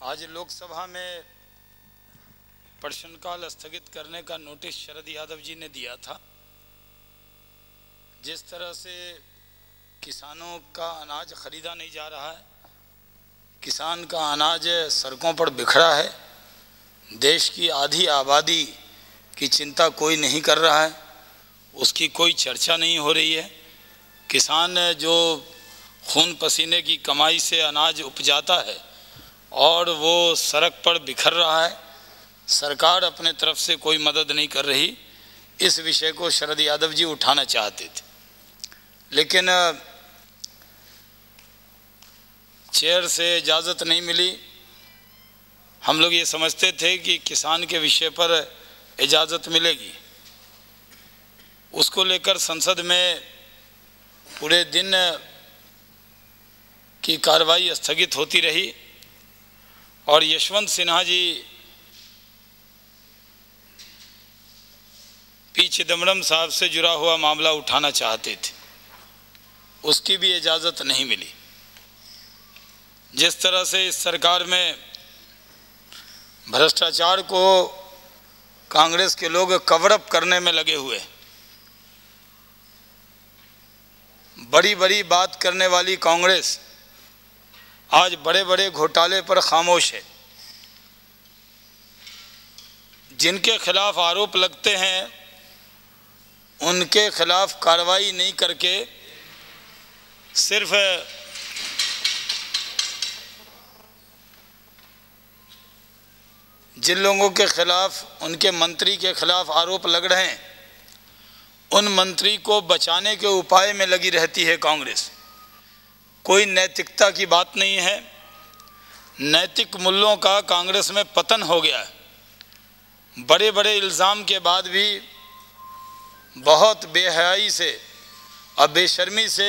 आज लोकसभा में प्रश्नकाल स्थगित करने का नोटिस शरद यादव जी ने दिया था। जिस तरह से किसानों का अनाज खरीदा नहीं जा रहा है, किसान का अनाज सड़कों पर बिखरा है, देश की आधी आबादी की चिंता कोई नहीं कर रहा है, उसकी कोई चर्चा नहीं हो रही है। किसान जो खून पसीने की कमाई से अनाज उपजाता है और वो सड़क पर बिखर रहा है, सरकार अपने तरफ से कोई मदद नहीं कर रही। इस विषय को शरद यादव जी उठाना चाहते थे, लेकिन चेयर से इजाज़त नहीं मिली। हम लोग ये समझते थे कि किसान के विषय पर इजाज़त मिलेगी। उसको लेकर संसद में पूरे दिन की कार्रवाई स्थगित होती रही और यशवंत सिन्हा जी पी चिदम्बरम साहब से जुड़ा हुआ मामला उठाना चाहते थे, उसकी भी इजाज़त नहीं मिली। जिस तरह से इस सरकार में भ्रष्टाचार को कांग्रेस के लोग कवर अप करने में लगे हुए, बड़ी बड़ी बात करने वाली कांग्रेस आज बड़े बड़े घोटाले पर खामोश है। जिनके खिलाफ आरोप लगते हैं उनके खिलाफ कार्रवाई नहीं करके सिर्फ जिन लोगों के खिलाफ, उनके मंत्री के खिलाफ आरोप लग रहे हैं, उन मंत्री को बचाने के उपाय में लगी रहती है कांग्रेस। कोई नैतिकता की बात नहीं है। नैतिक मूल्यों का कांग्रेस में पतन हो गया है। बड़े बड़े इल्ज़ाम के बाद भी बहुत बेहयाई से और बेशर्मी से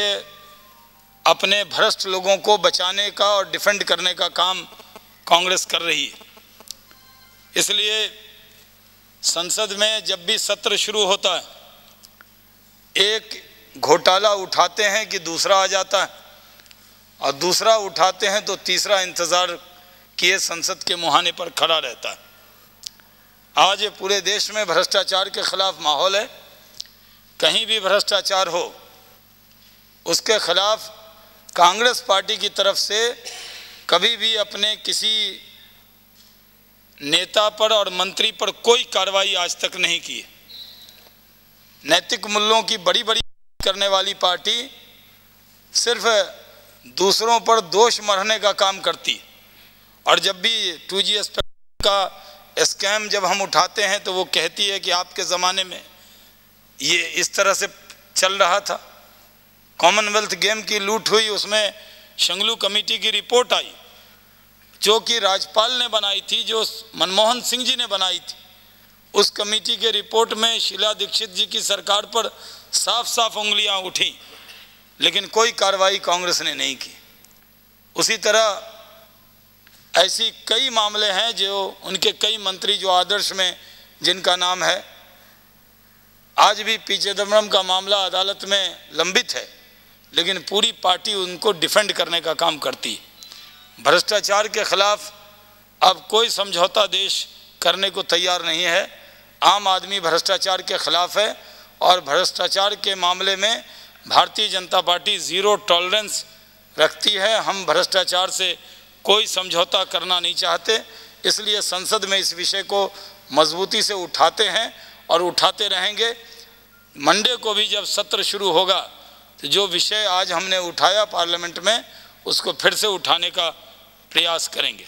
अपने भ्रष्ट लोगों को बचाने का और डिफेंड करने का काम कांग्रेस कर रही है। इसलिए संसद में जब भी सत्र शुरू होता है, एक घोटाला उठाते हैं कि दूसरा आ जाता है, और दूसरा उठाते हैं तो तीसरा इंतज़ार किए संसद के मुहाने पर खड़ा रहता है। आज पूरे देश में भ्रष्टाचार के खिलाफ माहौल है। कहीं भी भ्रष्टाचार हो, उसके खिलाफ कांग्रेस पार्टी की तरफ से कभी भी अपने किसी नेता पर और मंत्री पर कोई कार्रवाई आज तक नहीं की। नैतिक मूल्यों की बड़ी बड़ी करने वाली पार्टी सिर्फ दूसरों पर दोष मढ़ने का काम करती। और जब भी 2G स्पेक्ट्रम का स्कैम जब हम उठाते हैं तो वो कहती है कि आपके ज़माने में ये इस तरह से चल रहा था। कॉमनवेल्थ गेम की लूट हुई, उसमें शंगलू कमेटी की रिपोर्ट आई जो कि राज्यपाल ने बनाई थी, जो मनमोहन सिंह जी ने बनाई थी। उस कमेटी के रिपोर्ट में शीला दीक्षित जी की सरकार पर साफ साफ उंगलियां उठी, लेकिन कोई कार्रवाई कांग्रेस ने नहीं की। उसी तरह ऐसी कई मामले हैं जो उनके कई मंत्री जो आदर्श में जिनका नाम है, आज भी पी चिदम्बरम का मामला अदालत में लंबित है, लेकिन पूरी पार्टी उनको डिफेंड करने का काम करती है। भ्रष्टाचार के खिलाफ अब कोई समझौता देश करने को तैयार नहीं है। आम आदमी भ्रष्टाचार के खिलाफ है और भ्रष्टाचार के मामले में Bharatiya Janata party zero tolerance रखती है। हम भ्रष्टाचार से कोई समझौता करना नहीं चाहते, इसलिए संसद में इस विषय को मजबूती से उठाते हैं और उठाते रहेंगे। मंडे को भी जब सत्र शुरू होगा तो जो विषय आज हमने उठाया पार्लियामेंट में, उसको फिर से उठाने का प्रयास करेंगे।